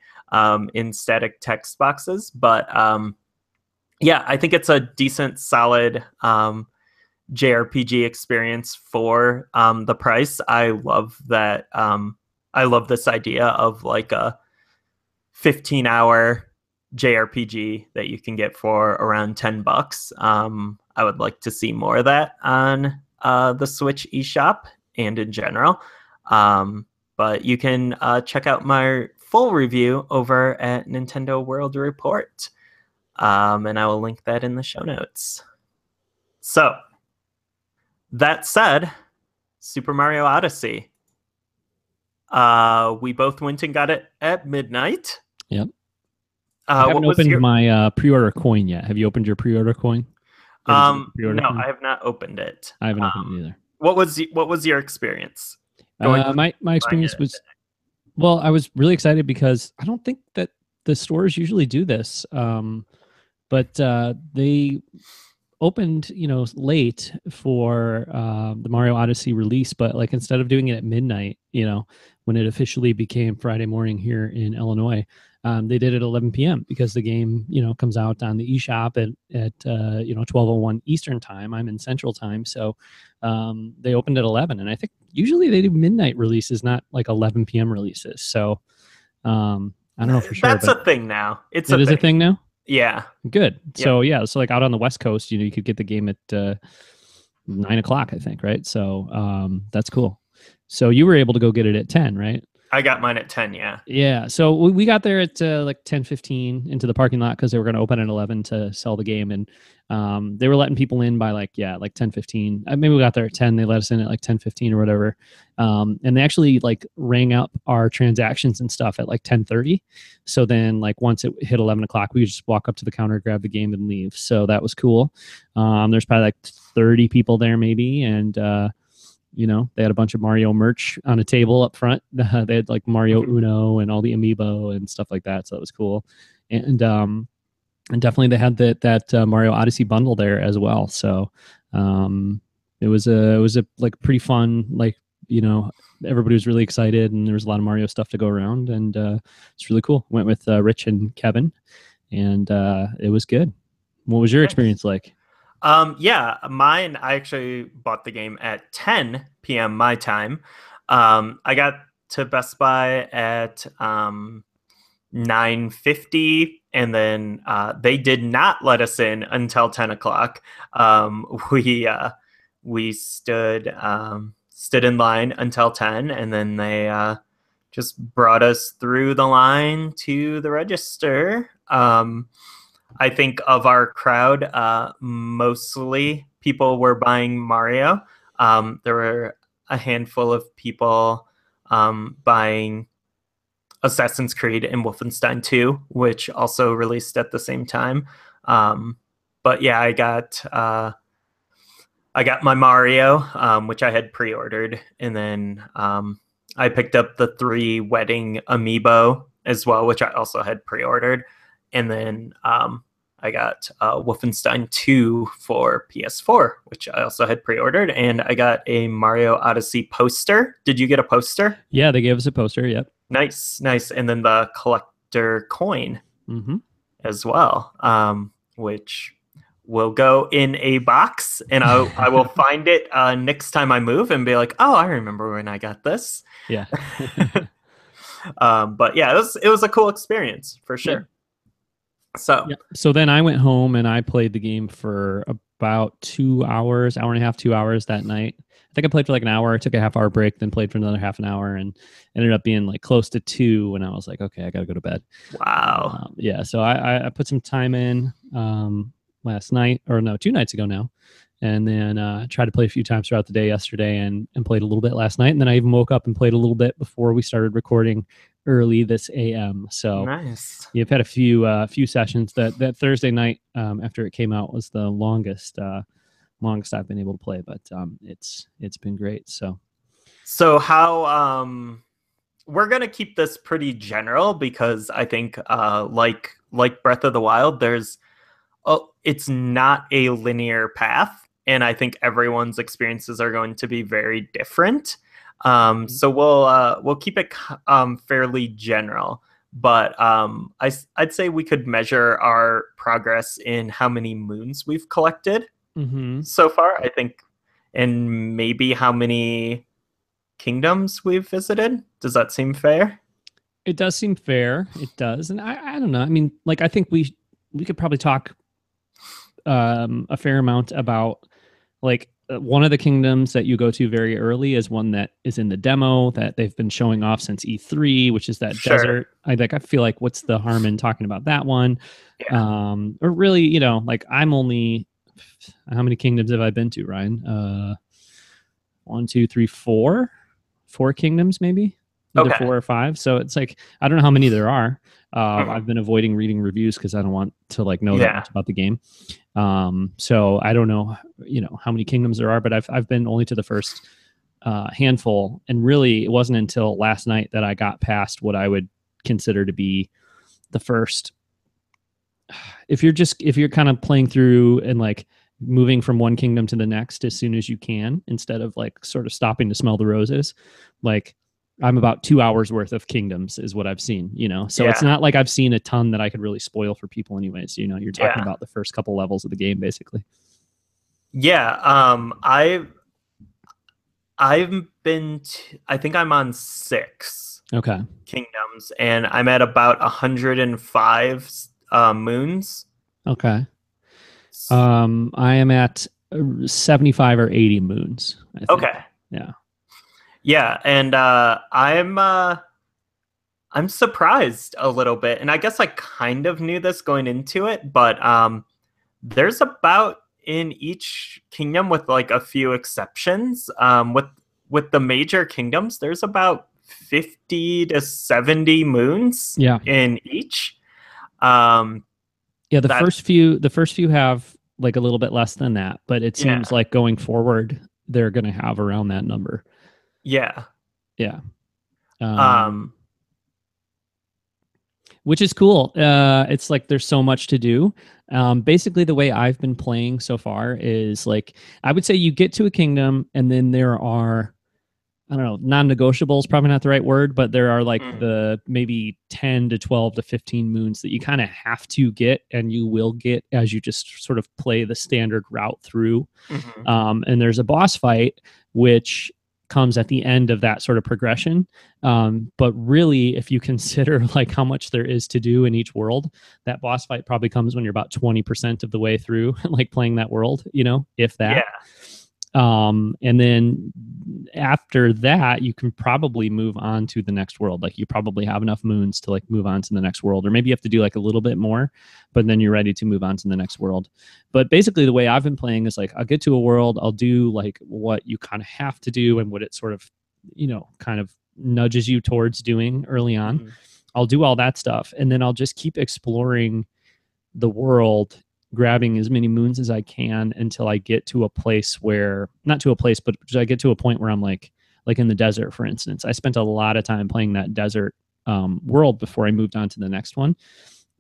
S1: in static text boxes. But yeah, I think it's a decent, solid JRPG experience for the price. I love that. I love this idea of like a 15-hour JRPG that you can get for around $10. I would like to see more of that on the Switch eShop and in general. But you can check out my full review over at Nintendo World Report. And I will link that in the show notes. So, that said, Super Mario Odyssey. We both went and got it at midnight.
S2: Yep. I haven't opened my pre-order coin yet. Have you opened your pre-order coin?
S1: No, coin? I have not opened it.
S2: I haven't opened it either.
S1: What was your experience?
S2: My experience was, well, I was really excited because I don't think that the stores usually do this, but they opened, late for the Mario Odyssey release, but like instead of doing it at midnight, when it officially became Friday morning here in Illinois, they did it at 11 p.m. because the game, comes out on the eShop at 12:01 Eastern time. I'm in Central time, so they opened at 11, and I think usually they do midnight releases, not like 11 p.m. releases. So I don't know for sure.
S1: That's a thing now.
S2: It is a thing now.
S1: Yeah.
S2: Good. Yep. So yeah, so like out on the West Coast, you could get the game at 9:00, I think, right? So that's cool. So you were able to go get it at 10, right?
S1: I got mine at 10, yeah.
S2: Yeah. So we got there at like 10:15 into the parking lot because they were going to open at 11 to sell the game, and they were letting people in by like 10:15. Maybe we got there at 10. They let us in at like 10:15 or whatever, and they actually like rang up our transactions and stuff at like 10:30. So then like once it hit 11 o'clock, we could just walk up to the counter, grab the game, and leave. So that was cool. There's probably like 30 people there maybe, and they had a bunch of Mario merch on a table up front. They had like Mario Uno and all the amiibo and stuff like that. So that was cool. And definitely they had that Mario Odyssey bundle there as well. So it was a like pretty fun, like, everybody was really excited and there was a lot of Mario stuff to go around, and it's really cool. Went with Rich and Kevin, and it was good. What was your experience like?
S1: Yeah, mine, I actually bought the game at 10 p.m. my time. I got to Best Buy at 9:50, and then they did not let us in until 10 o'clock. We stood in line until 10, and then they just brought us through the line to the register. I think of our crowd, mostly people were buying Mario. There were a handful of people buying Assassin's Creed and Wolfenstein 2, which also released at the same time. But yeah, I got my Mario, which I had pre-ordered, and then I picked up the 3 Wedding Amiibo as well, which I also had pre-ordered. And then I got Wolfenstein 2 for PS4, which I also had pre-ordered. And I got a Mario Odyssey poster. Did you get a poster?
S2: Yeah, they gave us a poster, yep.
S1: Nice. And then the collector coin as well, which will go in a box. And I will find it next time I move and be like, oh, I remember when I got this.
S2: Yeah.
S1: But yeah, it was a cool experience for sure. Yeah.
S2: So then I went home and I played the game for about 2 hours, hour and a half, 2 hours that night. I think I played for like an hour, took a half-hour break, then played for another half an hour, and ended up being like close to 2 when I was like, okay, I got to go to bed.
S1: Wow.
S2: Yeah, so I put some time in last night, or no, 2 nights ago now, and then tried to play a few times throughout the day yesterday and played a little bit last night, and then I even woke up and played a little bit before we started recording early this AM. So
S1: nice.
S2: You've had a few sessions. That Thursday night after it came out was the longest longest I've been able to play, but it's been great. So
S1: So how we're gonna keep this pretty general because I think like Breath of the Wild, it's not a linear path, and I think everyone's experiences are going to be very different. So we'll keep it fairly general, but I'd say we could measure our progress in how many moons we've collected
S2: mm-hmm.
S1: so far, I think, and maybe how many kingdoms we've visited. Does that seem fair?
S2: It does seem fair. It does, and I don't know. I mean, like I think we could probably talk a fair amount about like one of the kingdoms that you go to very early is one that is in the demo that they've been showing off since E3, which is that
S1: Sure.
S2: desert. I feel like what's the harm in talking about that one?
S1: Yeah.
S2: Or really, like I'm only how many kingdoms have I been to, Ryan? One, two, three, four kingdoms, maybe either
S1: Okay.
S2: 4 or 5. So it's like I don't know how many there are.
S1: Mhm.
S2: I've been avoiding reading reviews because I don't want to like know that
S1: Yeah.
S2: much about the game. So I don't know, how many kingdoms there are, but I've been only to the first handful, and really it wasn't until last night that I got past what I would consider to be the first. If you're kind of playing through and like moving from one kingdom to the next as soon as you can instead of like sort of stopping to smell the roses, like I'm about 2 hours worth of kingdoms is what I've seen, so it's
S1: Yeah.
S2: not like I've seen a ton that I could really spoil for people anyways. You're talking
S1: Yeah.
S2: about the first couple levels of the game basically.
S1: Yeah. I've been I think I'm on 6
S2: Okay.
S1: kingdoms, and I'm at about 105 moons.
S2: Okay. I am at 75 or 80 moons, I think.
S1: Okay.
S2: Yeah.
S1: Yeah, and I'm surprised a little bit, and I guess I kind of knew this going into it, but there's about in each kingdom, with like a few exceptions, with the major kingdoms, there's about 50 to 70 moons
S2: Yeah.
S1: in each. Um,
S2: Yeah, the
S1: that
S2: first few have like a little bit less than that, but it seems
S1: yeah,
S2: like going forward they're going to have around that number.
S1: yeah.
S2: Yeah.
S1: Um,
S2: Which is cool. It's like there's so much to do. Basically, the way I've been playing so far is like I would say you get to a kingdom, and then there are, I don't know, non-negotiables, probably not the right word, but there are like
S1: mm,
S2: the maybe 10 to 12 to 15 moons that you kind of have to get, and you will get as you just sort of play the standard route through.
S1: mhm.
S2: And there's a boss fight which comes at the end of that sort of progression. But really, if you consider like how much there is to do in each world, that boss fight probably comes when you're about 20% of the way through, like playing that world, if that.
S1: Yeah,
S2: And then after that, you can probably move on to the next world. Like you probably have enough moons to like move on to the next world, or maybe you have to do like a little bit more, but then you're ready to move on to the next world. But basically, the way I've been playing is like I'll get to a world, I'll do like what you kind of have to do and what it sort of, kind of nudges you towards doing early on.
S1: mhm.
S2: I'll do all that stuff, and then I'll just keep exploring the world, grabbing as many moons as I can until I get to a place where, not to a place, but I get to a point where I'm like in the desert, for instance. I spent a lot of time playing that desert world before I moved on to the next one.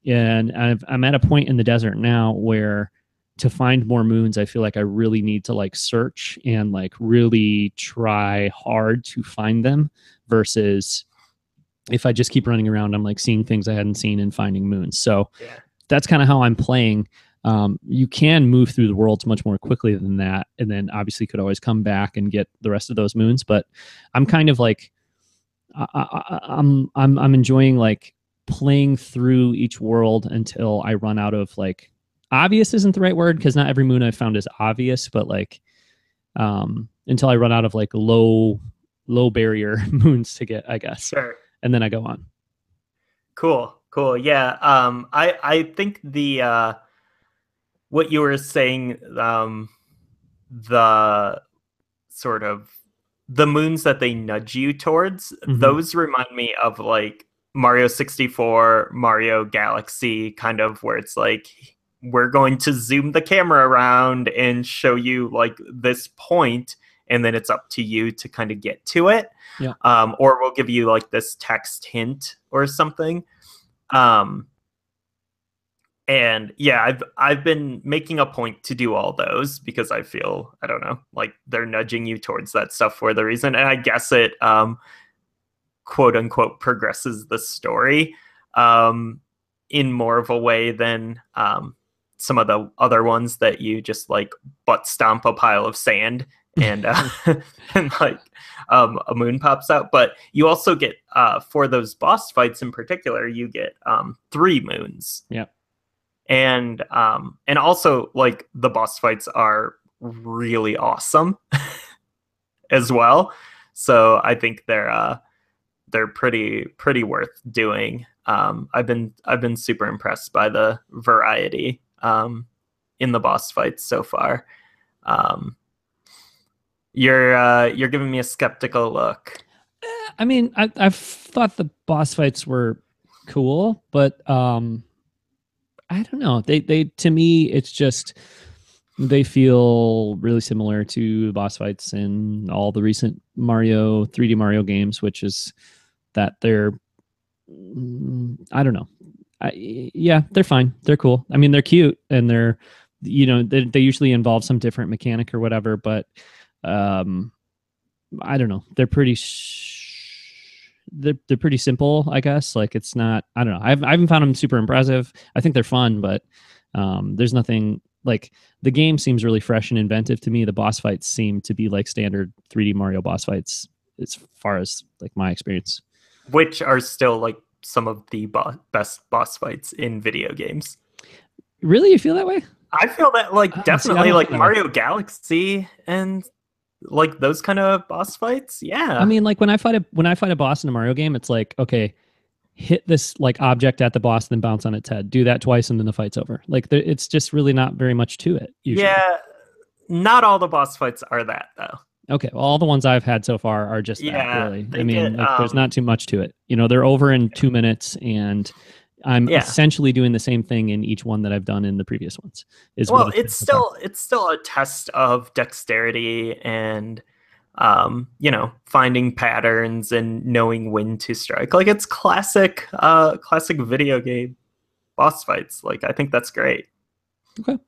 S2: And I'm at a point in the desert now where to find more moons, I feel like I really need to like search and like really try hard to find them versus if I just keep running around, I'm like seeing things I hadn't seen and finding moons. So
S1: Yeah,
S2: that's kind of how I'm playing. You can move through the worlds much more quickly than that, and then obviously could always come back and get the rest of those moons. But I'm kind of like I'm enjoying like playing through each world until I run out of like obvious isn't the right word because not every moon I've found is obvious, but like until I run out of like low barrier moons to get, I guess,
S1: sure.
S2: and then I go on.
S1: Cool, cool. Yeah. I think the what you were saying, the sort of the moons that they nudge you towards,
S2: Mm-hmm.
S1: those remind me of like Mario 64, Mario Galaxy, kind of where it's like we're going to zoom the camera around and show you like this point, and then it's up to you to kind of get to it.
S2: Yeah.
S1: Or we'll give you like this text hint or something. And yeah, I've been making a point to do all those because I feel, I don't know, like they're nudging you towards that stuff for the reason. And I guess it quote unquote progresses the story in more of a way than some of the other ones that you just like butt stomp a pile of sand and and like a moon pops out. But you also get for those boss fights in particular, you get 3 moons.
S2: Yeah.
S1: And also like the boss fights are really awesome as well. So I think they're pretty worth doing. I've been super impressed by the variety in the boss fights so far. You're giving me a skeptical look.
S2: I mean, I've thought the boss fights were cool, but I don't know. They to me, it's just they feel really similar to boss fights in all the recent 3D Mario games, which is that they're I don't know. Yeah, they're fine. They're cool. I mean, they're cute and they're they usually involve some different mechanic or whatever, but I don't know. They're pretty they're pretty simple, I guess. Like it's not, I don't know. I haven't found them super impressive. I think they're fun, but there's nothing like the game seems really fresh and inventive to me. The boss fights seem to be like standard 3D Mario boss fights as far as like my experience.
S1: Which are still like some of the best boss fights in video games.
S2: Really? You feel that way?
S1: I feel that like definitely like Mario Galaxy and like those kind of boss fights. Yeah.
S2: I mean, like when I fight a boss in a Mario game, it's like, okay, hit this like object at the boss, then bounce on its head. Do that twice, and then the fight's over. Like it's just really not very much to it. Usually.
S1: Yeah. Not all the boss fights are that though.
S2: Okay, well, all the ones I've had so far are just that, really. I mean, like, there's not too much to it. They're over in 2 minutes, and I'm essentially doing the same thing in each one that I've done in the previous ones.
S1: It's still a test of dexterity and finding patterns and knowing when to strike. Like it's classic video game boss fights. Like I think that's great.
S2: Okay.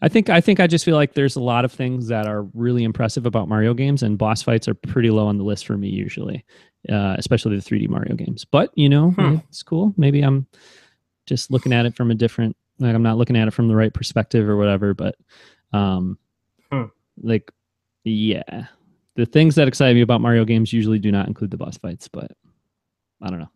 S2: I think I just feel like there's a lot of things that are really impressive about Mario games, and boss fights are pretty low on the list for me usually, especially the 3D Mario games. But it's cool. Maybe I'm just looking at it from a different, like I'm not looking at it from the right perspective or whatever. But like, yeah, the things that excite me about Mario games usually do not include the boss fights. But I don't know.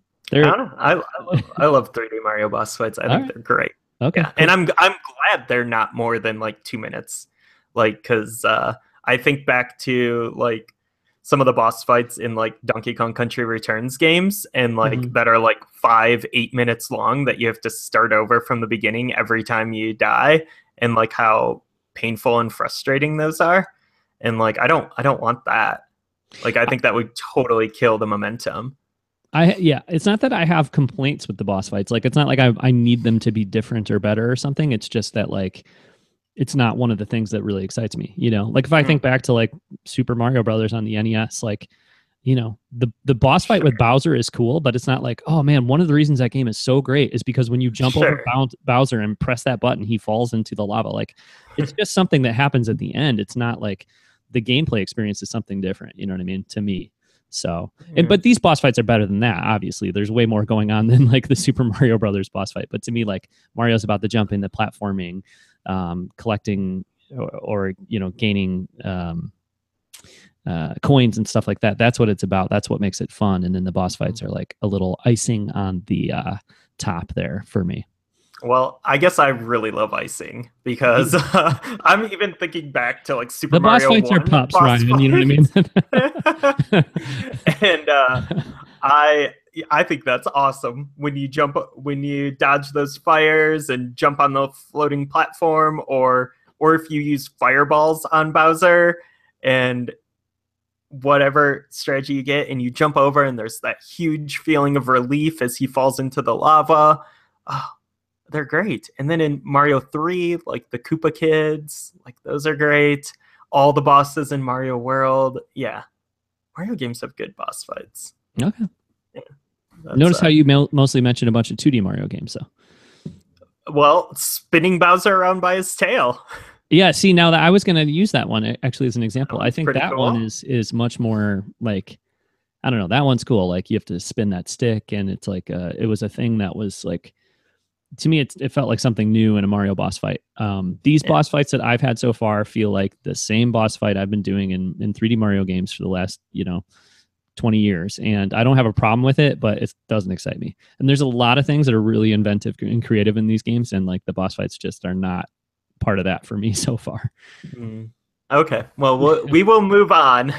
S1: I love 3D Mario boss fights. I think they're great.
S2: Okay.
S1: Yeah. And I'm glad they're not more than like 2 minutes. Like, cause I think back to like some of the boss fights in like Donkey Kong Country Returns games and like that are like 5-8 minutes long that you have to start over from the beginning every time you die, and like how painful and frustrating those are. And like I don't want that. Like I think that would totally kill the momentum.
S2: It's not that I have complaints with the boss fights. Like, it's not like I need them to be different or better or something. It's just that like, it's not one of the things that really excites me. Like if I think back to like Super Mario Brothers on the NES, like, the boss fight with Bowser is cool, but it's not like, oh man, one of the reasons that game is so great is because when you jump over Bowser and press that button, he falls into the lava. Like, it's just something that happens at the end. It's not like the gameplay experience is something different. You know what I mean? To me. So, but these boss fights are better than that. Obviously, there's way more going on than like the Super Mario Brothers boss fight. But to me, like Mario's about the jumping, the platforming, collecting, or gaining coins and stuff like that. That's what it's about. That's what makes it fun. And then the boss fights are like a little icing on the top there for me.
S1: Well, I guess I really love icing because I'm even thinking back to like Super Mario.
S2: The boss fights are pups, Ryan. You know what I mean?
S1: And I think that's awesome when you dodge those fires and jump on the floating platform, or if you use fireballs on Bowser and whatever strategy you get, and you jump over, and there's that huge feeling of relief as he falls into the lava. Oh, they're great. And then in Mario 3, like the Koopa Kids, like those are great. All the bosses in Mario World. Yeah. Mario games have good boss fights.
S2: Okay.
S1: Yeah,
S2: Notice how you mostly mentioned a bunch of 2D Mario games, though.
S1: Well, spinning Bowser around by his tail.
S2: Yeah, see, now that I was going to use that one actually as an example. I think that
S1: cool.
S2: one is much more like, I don't know, that one's cool. Like you have to spin that stick, and it's like it was a thing that was like, to me, it felt like something new in a Mario boss fight. These boss fights that I've had so far feel like the same boss fight I've been doing in 3D Mario games for the last 20 years, and I don't have a problem with it, but it doesn't excite me. And there's a lot of things that are really inventive and creative in these games, and like the boss fights just are not part of that for me so far.
S1: Okay, well, we will move on.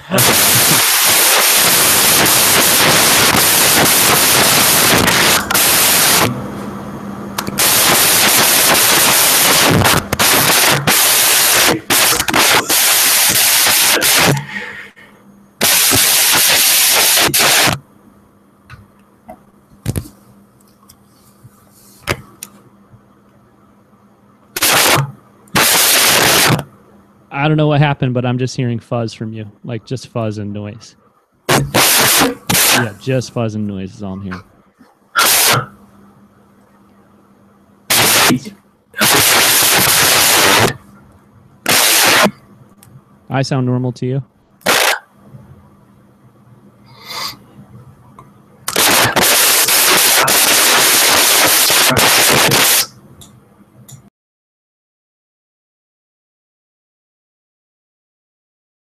S2: I don't know what happened, but I'm just hearing fuzz from you, like just fuzz and noise. Yeah, just fuzz and noise is all I'm hearing. I sound normal to you?